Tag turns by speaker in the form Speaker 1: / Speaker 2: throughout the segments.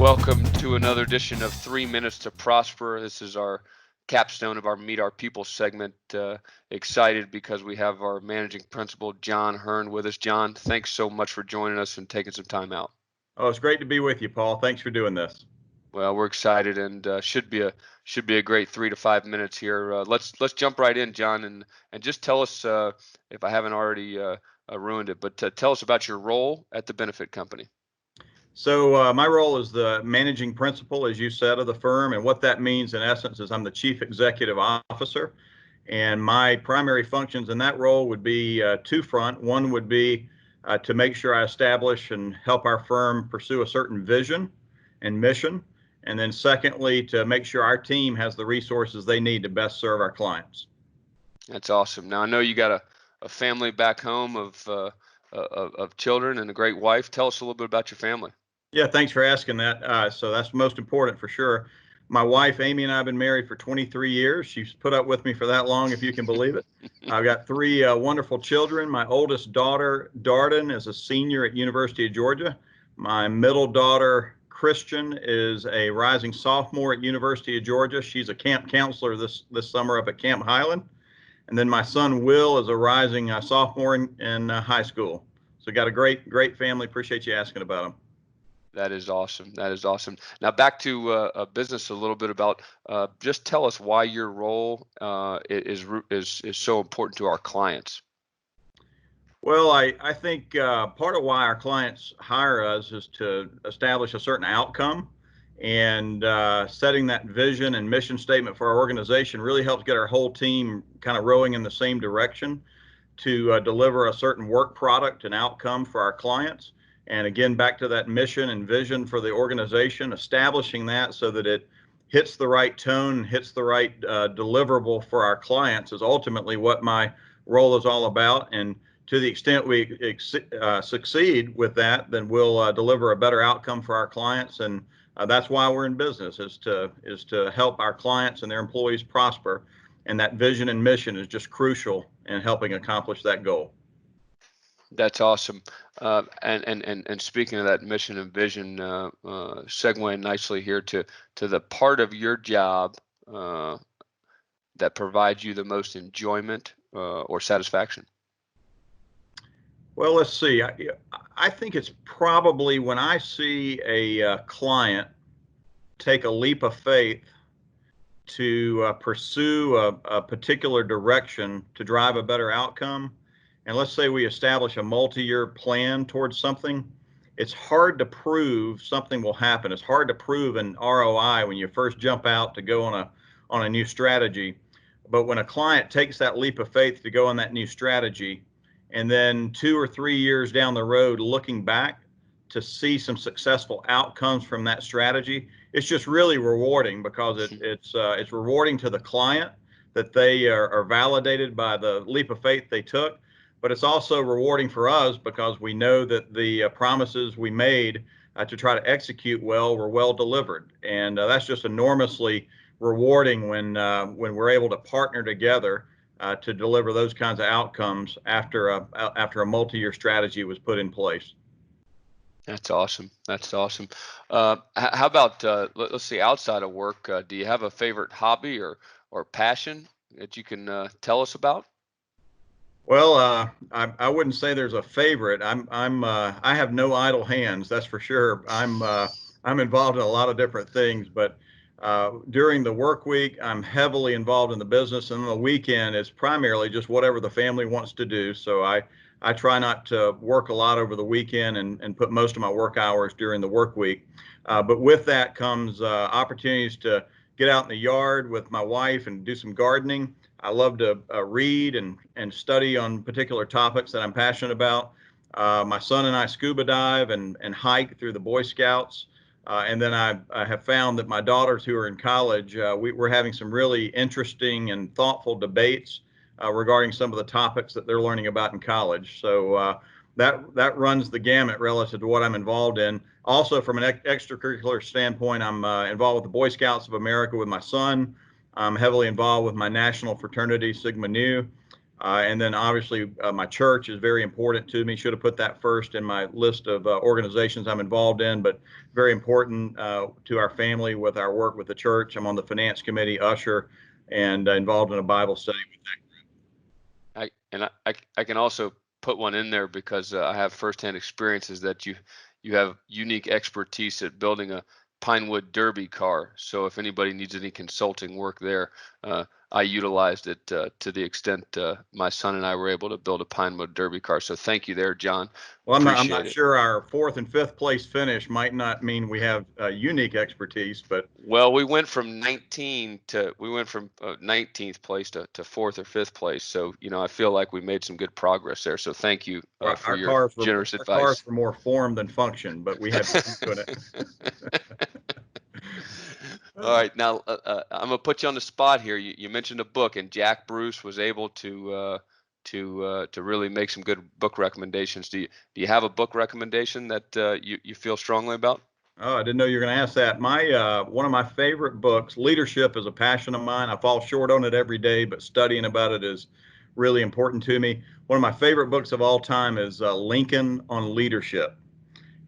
Speaker 1: Welcome to another edition of 3 Minutes to Prosper. This is our capstone of our Meet Our People segment. Excited because we have our managing principal, John Hearn, with us. John, thanks so much for joining us and taking some time out.
Speaker 2: Oh, it's great to be with you, Paul. Thanks for doing this.
Speaker 1: Well, we're excited and should be a great 3 to 5 minutes here. Let's jump right in, John, and just tell us if I haven't already ruined it, but tell us about your role at the benefit company.
Speaker 2: So my role is the managing principal, as you said, of the firm. And what that means in essence is I'm the chief executive officer. And my primary functions in that role would be two-front. One would be to make sure I establish and help our firm pursue a certain vision and mission. And then secondly, to make sure our team has the resources they need to best serve our clients.
Speaker 1: That's awesome. Now, I know you got a family back home of children and a great wife. Tell us a little bit about your family.
Speaker 2: Yeah, thanks for asking that. So that's most important for sure. My wife, Amy, and I have been married for 23 years. She's put up with me for that long, if you can believe it. I've got three wonderful children. My oldest daughter, Darden, is a senior at University of Georgia. My middle daughter, Christian, is a rising sophomore at University of Georgia. She's a camp counselor this summer up at Camp Highland. And then my son, Will, is a rising sophomore in high school. So got a great family. Appreciate you asking about them.
Speaker 1: That is awesome. That is awesome. Now back to business a little bit about. Just tell us why your role is so important to our clients.
Speaker 2: Well, I think part of why our clients hire us is to establish a certain outcome, and setting that vision and mission statement for our organization really helps get our whole team kind of rowing in the same direction to deliver a certain work product and outcome for our clients. And again, back to that mission and vision for the organization, establishing that so that it hits the right tone, hits the right deliverable for our clients is ultimately what my role is all about. And to the extent we succeed with that, then we'll deliver a better outcome for our clients. And that's why we're in business, is to help our clients and their employees prosper. And that vision and mission is just crucial in helping accomplish that goal.
Speaker 1: That's awesome. And speaking of that mission and vision, segueing nicely here to the part of your job that provides you the most enjoyment or satisfaction.
Speaker 2: Well, let's see. I think it's probably when I see a client take a leap of faith to pursue a particular direction to drive a better outcome. And let's say we establish a multi-year plan towards something. It's hard to prove something will happen. It's hard to prove an ROI when you first jump out to go on a new strategy. But when a client takes that leap of faith to go on that new strategy, and then 2 or 3 years down the road, looking back to see some successful outcomes from that strategy, it's just really rewarding, because it's rewarding to the client that they are validated by the leap of faith they took. But it's also rewarding for us because we know that the promises we made to try to execute well were well delivered. And that's just enormously rewarding when we're able to partner together to deliver those kinds of outcomes after a multi-year strategy was put in place.
Speaker 1: That's awesome. That's awesome. How about let's see, outside of work, do you have a favorite hobby or passion that you can tell us about?
Speaker 2: Well, I wouldn't say there's a favorite. I have no idle hands, that's for sure. I'm involved in a lot of different things, but during the work week, I'm heavily involved in the business, and on the weekend, it's primarily just whatever the family wants to do. So I try not to work a lot over the weekend and put most of my work hours during the work week. But with that comes opportunities to get out in the yard with my wife and do some gardening. I love to read and study on particular topics that I'm passionate about. My son and I scuba dive and hike through the Boy Scouts. And then I have found that my daughters who are in college, we're having some really interesting and thoughtful debates regarding some of the topics that they're learning about in college. So that runs the gamut relative to what I'm involved in. Also, from an extracurricular standpoint, I'm involved with the Boy Scouts of America with my son. I'm heavily involved with my national fraternity, Sigma Nu. And then obviously my church is very important to me. Should have put that first in my list of organizations I'm involved in, but very important to our family with our work with the church. I'm on the finance committee, usher, and involved in a Bible study with that group.
Speaker 1: I can also put one in there because I have firsthand experiences that you have unique expertise at building a Pinewood Derby car. So if anybody needs any consulting work there, I utilized it to the extent my son and I were able to build a Pinewood Derby car. So thank you there, John.
Speaker 2: Well, I'm
Speaker 1: Appreciate
Speaker 2: not
Speaker 1: it.
Speaker 2: sure our 4th and 5th place finish might not mean we have unique expertise, but
Speaker 1: Well, we went from 19th place to 4th or 5th place. So, I feel like we made some good progress there. So thank you for your generous advice.
Speaker 2: Our cars were more form than function, but we had fun doing it.
Speaker 1: All right, now I'm gonna put you on the spot here. You mentioned a book, and Jack Bruce was able to really make some good book recommendations. Do you have a book recommendation that you feel strongly about?
Speaker 2: Oh, I didn't know you were going to ask that. One of my favorite books, leadership is a passion of mine. I fall short on it every day, but studying about it is really important to me. One of my favorite books of all time is Lincoln on Leadership.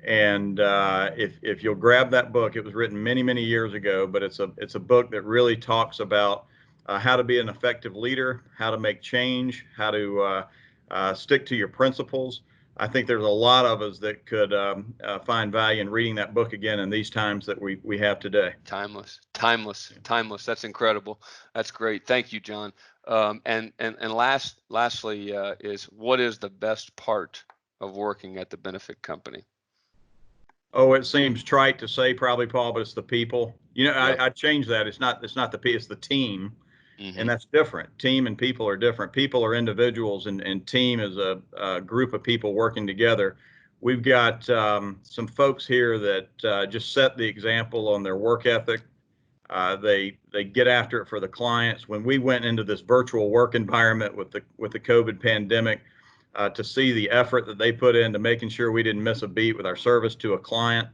Speaker 2: And if you'll grab that book, it was written many, many years ago, but it's a book that really talks about how to be an effective leader, how to make change, how to stick to your principles. I think there's a lot of us that could find value in reading that book again in these times that we have today.
Speaker 1: Timeless. That's incredible. That's great. Thank you, John. And lastly, is what is the best part of working at the benefit company?
Speaker 2: Oh, it seems trite to say, probably, Paul, but it's the people.
Speaker 1: Yep.
Speaker 2: I changed that. It's not the people, it's the team.
Speaker 1: Mm-hmm.
Speaker 2: And that's different. Team and people are different. People are individuals, and team is a group of people working together. We've got some folks here that just set the example on their work ethic. They get after it for the clients. When we went into this virtual work environment with the COVID pandemic, to see the effort that they put into making sure we didn't miss a beat with our service to a client,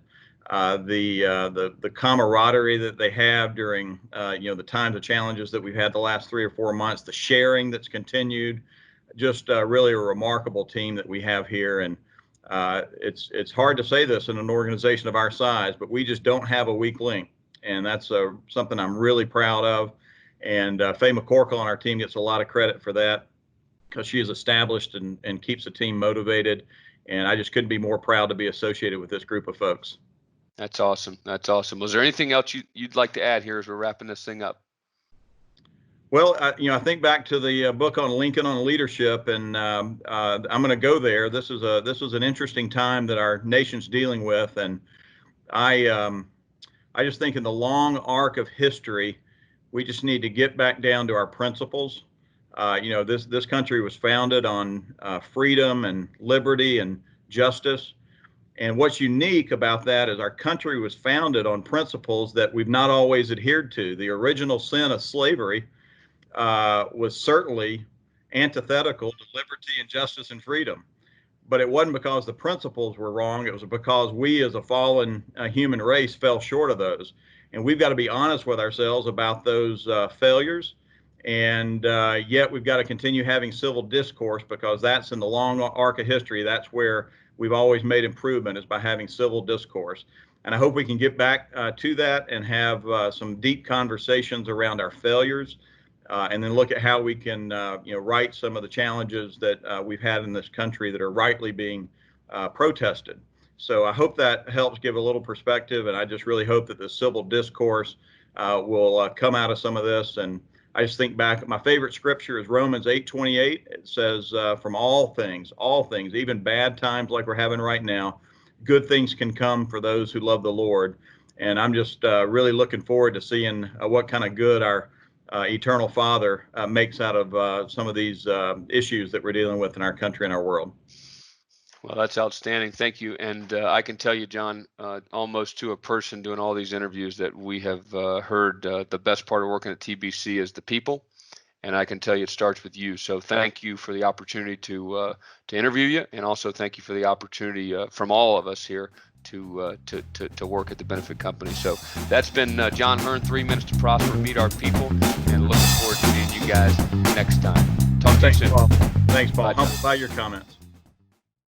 Speaker 2: the camaraderie that they have during the times of challenges that we've had the last 3 or 4 months, the sharing that's continued, just really a remarkable team that we have here. And it's hard to say this in an organization of our size, but we just don't have a weak link, and that's something I'm really proud of. And Faye McCorkle on our team gets a lot of credit for that, because she is established and keeps the team motivated. And I just couldn't be more proud to be associated with this group of folks.
Speaker 1: That's awesome. Was there anything else you'd like to add here as we're wrapping this thing up?
Speaker 2: Well, I think back to the book on Lincoln on Leadership, and I'm going to go there. This is an interesting time that our nation's dealing with, and I just think in the long arc of history, we just need to get back down to our principles. This country was founded on freedom and liberty and justice. And what's unique about that is our country was founded on principles that we've not always adhered to. The original sin of slavery was certainly antithetical to liberty and justice and freedom. But it wasn't because the principles were wrong. It was because we as a fallen human race fell short of those. And we've got to be honest with ourselves about those failures. And yet we've got to continue having civil discourse, because that's in the long arc of history. That's where we've always made improvement, is by having civil discourse. And I hope we can get back to that and have some deep conversations around our failures, and then look at how we can right some of the challenges that we've had in this country that are rightly being protested. So I hope that helps give a little perspective, and I just really hope that the civil discourse will come out of some of this. And I just think back, my favorite scripture is Romans 8:28. It says, from all things, even bad times like we're having right now, good things can come for those who love the Lord. And I'm just really looking forward to seeing what kind of good our eternal Father makes out of some of these issues that we're dealing with in our country and our world.
Speaker 1: Well, that's outstanding. Thank you. And I can tell you, John, almost to a person doing all these interviews, that we have heard the best part of working at TBC is the people. And I can tell you it starts with you. So thank you for the opportunity to interview you. And also thank you for the opportunity from all of us here to work at the benefit company. So that's been John Hearn, 3 Minutes to Prosper, Meet Our People, and looking forward to seeing you guys next time. Talk to you Talk to you
Speaker 2: Thanks,
Speaker 1: soon.
Speaker 2: Paul. Thanks, Paul.
Speaker 1: Bye, John.
Speaker 2: Humbled by your comments.